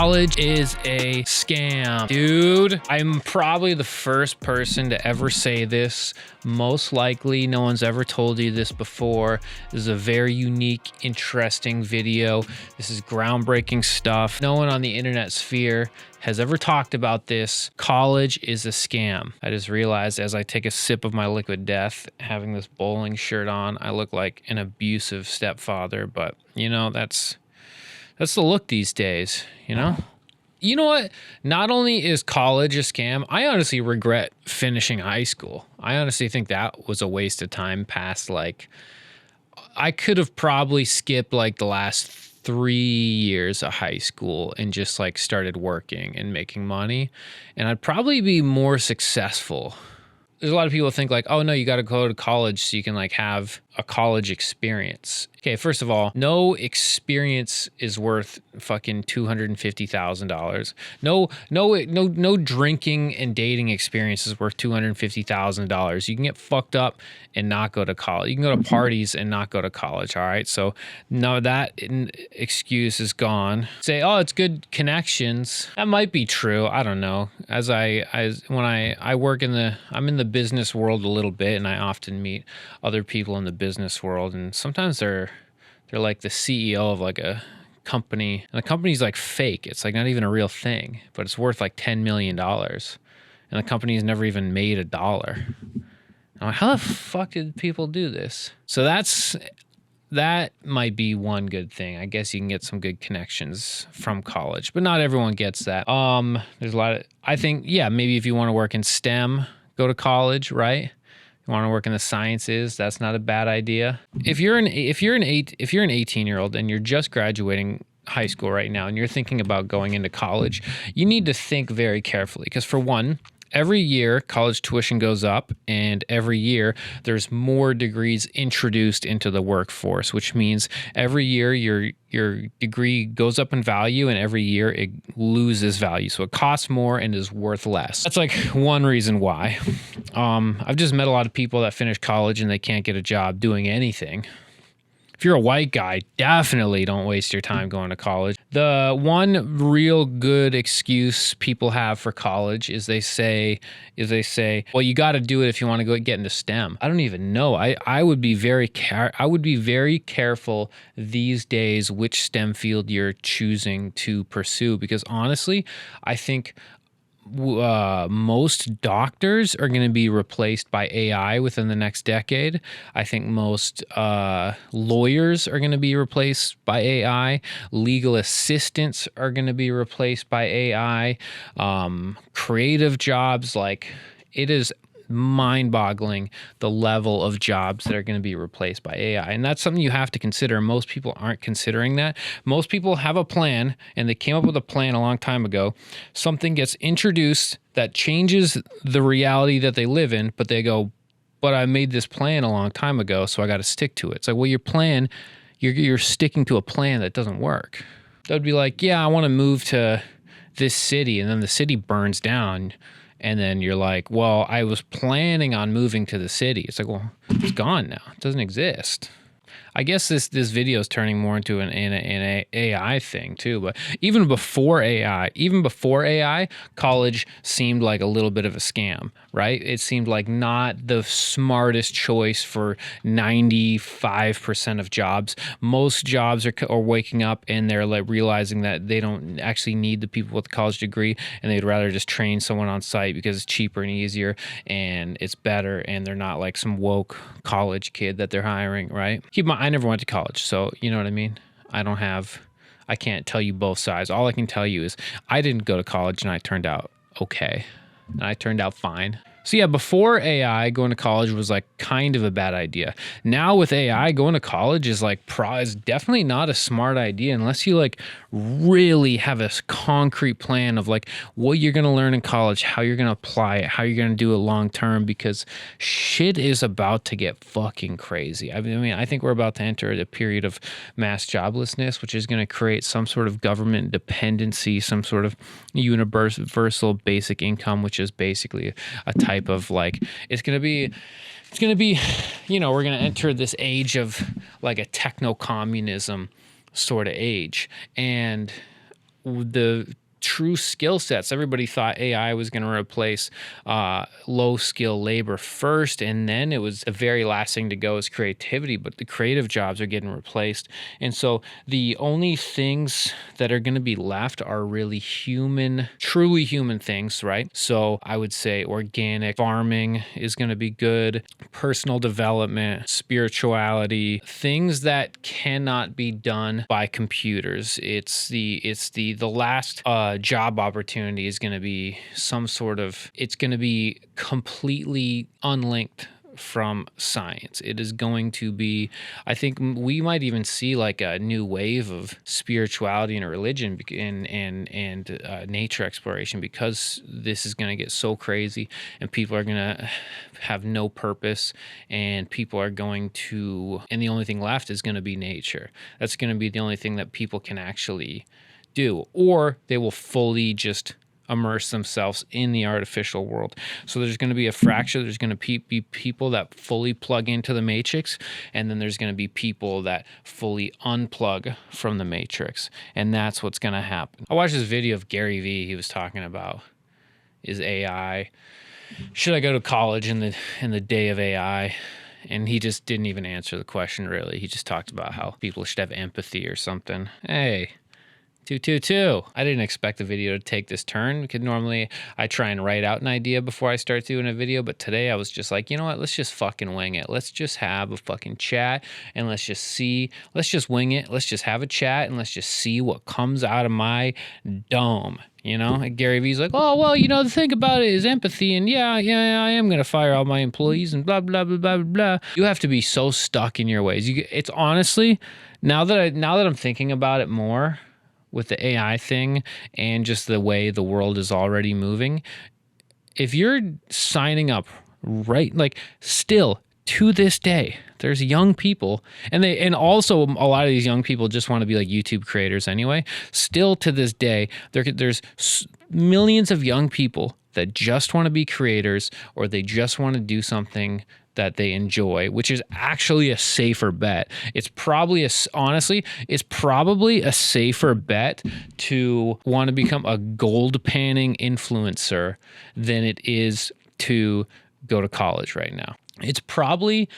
College is a scam. Dude, I'm probably the first person to ever say this. Most likely, no one's ever told you this before. This is a very unique, interesting video. This is groundbreaking stuff. No one on the internet sphere has ever talked about this. College is a scam. I just realized as I take a sip of my liquid death, having this bowling shirt on, I look like an abusive stepfather, but you know, that's the look these days, you know? You know what? Not only is college a scam, I honestly regret finishing high school. I honestly think that was a waste of time past, like, I could have probably skipped like the last 3 years of high school and just like started working and making money, and I'd probably be more successful. There's a lot of people think like, oh no, you got to go to college so you can like have a college experience. Okay, first of all, no experience is worth fucking $250,000. No drinking and dating experience is worth $250,000. You can get fucked up and not go to college. You can go to parties and not go to college. All right, so no, that excuse is gone. Say, oh, it's good connections. That might be true. I don't know. When I work I'm in the business world a little bit, and I often meet other people in the business world, and sometimes they're like the CEO of like a company, and the company's like fake. It's like not even a real thing, but it's worth like $10 million, and the company's never even made a dollar. I'm like, how the fuck did people do this? So that might be one good thing. I guess you can get some good connections from college, but not everyone gets that. There's a lot of, I think, yeah, maybe if you want to work in STEM, go to college, right? You want to work in the sciences, that's not a bad idea. If you're an 18-year-old and you're just graduating high school right now and you're thinking about going into college, you need to think very carefully, because for one, every year college tuition goes up, and every year there's more degrees introduced into the workforce, which means every year your degree goes up in value, and every year it loses value. So it costs more and is worth less. That's like one reason why. I've just met a lot of people that finish college and they can't get a job doing anything. If you're a white guy, definitely don't waste your time going to college. The one real good excuse people have for college is they say, well, you got to do it if you want to go get into STEM. I don't even know. I would be very careful these days which STEM field you're choosing to pursue, because honestly, I think most doctors are going to be replaced by AI within the next decade. I think most lawyers are going to be replaced by AI. Legal assistants are going to be replaced by AI. Creative jobs, like, it is mind-boggling the level of jobs that are going to be replaced by AI. And that's something you have to consider. Most people aren't considering that. Most people have a plan, and they came up with a plan a long time ago. Something gets introduced that changes the reality that they live in, but they go, but I made this plan a long time ago, so I got to stick to it. It's like, well, your plan, you're sticking to a plan that doesn't work. That would be like, yeah, I want to move to this city, and then the city burns down. And then you're like, well, I was planning on moving to the city. It's like, well, it's gone now. It doesn't exist. I guess this video is turning more into an AI thing too. But even before AI, college seemed like a little bit of a scam, right? It seemed like not the smartest choice for 95% of jobs. Most jobs are waking up and they're like realizing that they don't actually need the people with a college degree, and they'd rather just train someone on site because it's cheaper and easier and it's better, and they're not like some woke college kid that they're hiring, right? Keep in mind, I never went to college, so you know what I mean? I can't tell you both sides. All I can tell you is I didn't go to college and I turned out okay. And I turned out fine. So yeah, before AI, going to college was like kind of a bad idea. Now with AI, going to college is like is definitely not a smart idea unless you like really have a concrete plan of like what you're going to learn in college, how you're going to apply it, how you're going to do it long term, because shit is about to get fucking crazy. I mean, I think we're about to enter a period of mass joblessness, which is going to create some sort of government dependency, some sort of universal basic income, which is basically a type of like, it's going to be, you know, we're going to enter this age of like a techno-communism sort of age. And the true skill sets. Everybody thought AI was going to replace low skill labor first, and then it was the very last thing to go is creativity, but the creative jobs are getting replaced. And so the only things that are going to be left are really human, truly human things, right? So I would say organic farming is going to be good, personal development, spirituality, things that cannot be done by computers. It's the last job opportunity is going to be some sort of, it's going to be completely unlinked from science. It is going to be, I think we might even see like a new wave of spirituality and religion and nature exploration, because this is going to get so crazy and people are going to have no purpose, and people are going to, and the only thing left is going to be nature. That's going to be the only thing that people can actually do, or they will fully just immerse themselves in the artificial world. So there's going to be a fracture. There's going to be people that fully plug into the matrix, and then there's going to be people that fully unplug from the matrix, and that's what's going to happen. I watched this video of Gary Vee. He was talking about, is AI, should I go to college in the day of AI? And he just didn't even answer the question, really. He just talked about how people should have empathy or something. Hey, 222. I didn't expect the video to take this turn, because normally I try and write out an idea before I start doing a video, but today I was just like, you know what, let's just fucking wing it. Let's just have a fucking chat, and let's just wing it. Let's just have a chat, and let's just see what comes out of my dome. You know, and Gary Vee's like, oh, well, you know, the thing about it is empathy, and yeah, I am going to fire all my employees and blah, blah, blah, blah, blah. You have to be so stuck in your ways. It's honestly, now that I'm thinking about it more, with the AI thing and just the way the world is already moving, if you're signing up right, like still to this day, there's young people, and also a lot of these young people just want to be like YouTube creators anyway. Still to this day, there's millions of young people that just want to be creators, or they just want to do something that they enjoy, which is actually a safer bet. It's probably it's probably a safer bet to want to become a gold panning influencer than it is to go to college right now. It's probably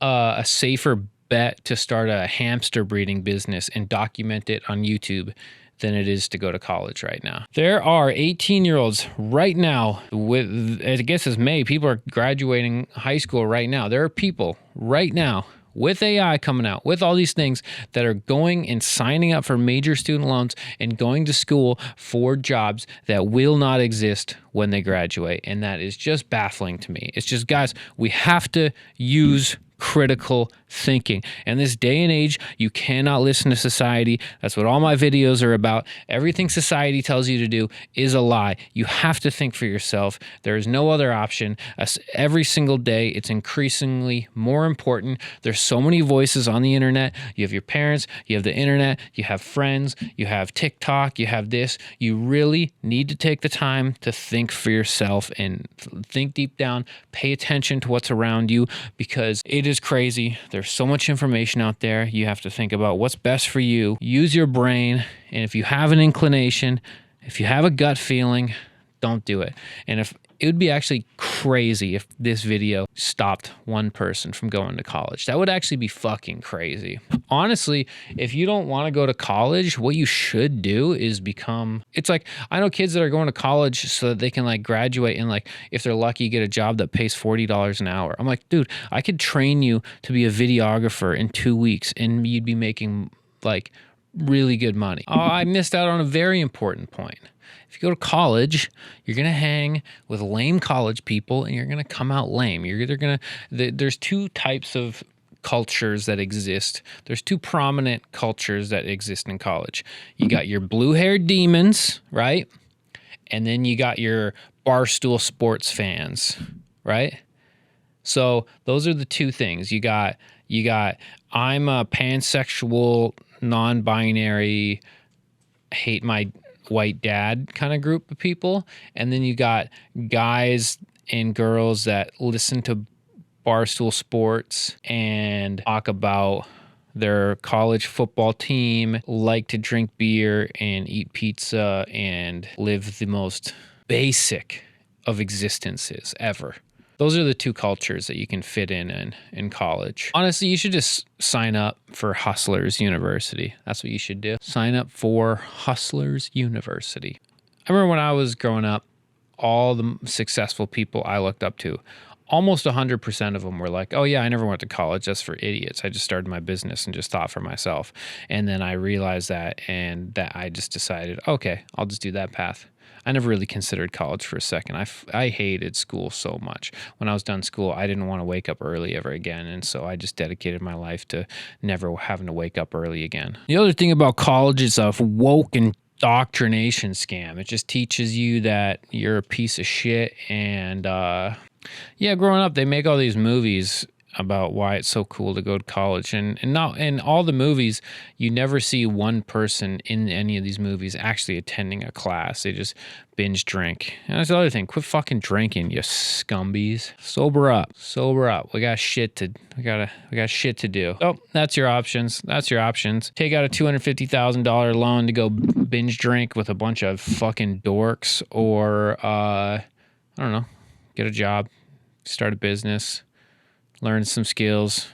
a safer bet to start a hamster breeding business and document it on YouTube than it is to go to college right now. There are 18-year-olds right now with, I guess it's May, people are graduating high school right now. There are people right now with AI coming out, with all these things, that are going and signing up for major student loans and going to school for jobs that will not exist when they graduate. And that is just baffling to me. It's just, guys, we have to use critical thinking. In this day and age, you cannot listen to society. That's what all my videos are about. Everything society tells you to do is a lie. You have to think for yourself. There is no other option. Every single day, it's increasingly more important. There's so many voices on the internet. You have your parents, you have the internet, you have friends, you have TikTok, you have this. You really need to take the time to think for yourself and think deep down, pay attention to what's around you, because it is crazy. There's so much information out there. You have to think about what's best for you. Use your brain. And if you have an inclination, if you have a gut feeling, don't do it. And if it would be actually crazy if this video stopped one person from going to college. That would actually be fucking crazy. Honestly, if you don't want to go to college, what you should do is it's like, I know kids that are going to college so that they can like graduate and like, if they're lucky, get a job that pays $40 an hour. I'm like, dude, I could train you to be a videographer in 2 weeks and you'd be making like really good money. Oh, I missed out on a very important point. If you go to college, you're going to hang with lame college people and you're going to come out lame. You're either going to, there's two types of cultures that exist. There's two prominent cultures that exist in college. You got your blue-haired demons, right? And then you got your barstool sports fans, right? So those are the two things. You got I'm a pansexual, non-binary, hate my white dad kind of group of people, and then you got guys and girls that listen to barstool sports and talk about their college football team, like to drink beer and eat pizza and live the most basic of existences ever. Those are the two cultures that you can fit in college. Honestly, you should just sign up for Hustlers University. That's what you should do. Sign up for Hustlers University. I remember when I was growing up, all the successful people I looked up to, almost 100% of them were like, oh yeah, I never went to college. That's for idiots. I just started my business and just thought for myself. And then I realized that, and that I just decided, okay, I'll just do that path. I never really considered college for a second. I hated school so much. When I was done school, I didn't want to wake up early ever again. And so I just dedicated my life to never having to wake up early again. The other thing about college is a woke indoctrination scam. It just teaches you that you're a piece of shit. And yeah, growing up, they make all these movies about why it's so cool to go to college, and not in all the movies you never see one person in any of these movies actually attending a class. They just binge drink. And that's the other thing, quit fucking drinking, you scumbies. Sober up. We got shit to do. Oh, that's your options. Take out a $250,000 loan to go binge drink with a bunch of fucking dorks, or I don't know, get a job, start a business, learn some skills,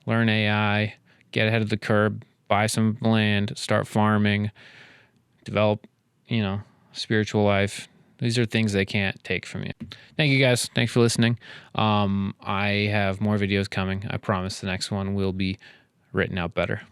learn AI, get ahead of the curve, buy some land, start farming, develop, spiritual life. These are things they can't take from you. Thank you guys. Thanks for listening. I have more videos coming. I promise the next one will be written out better.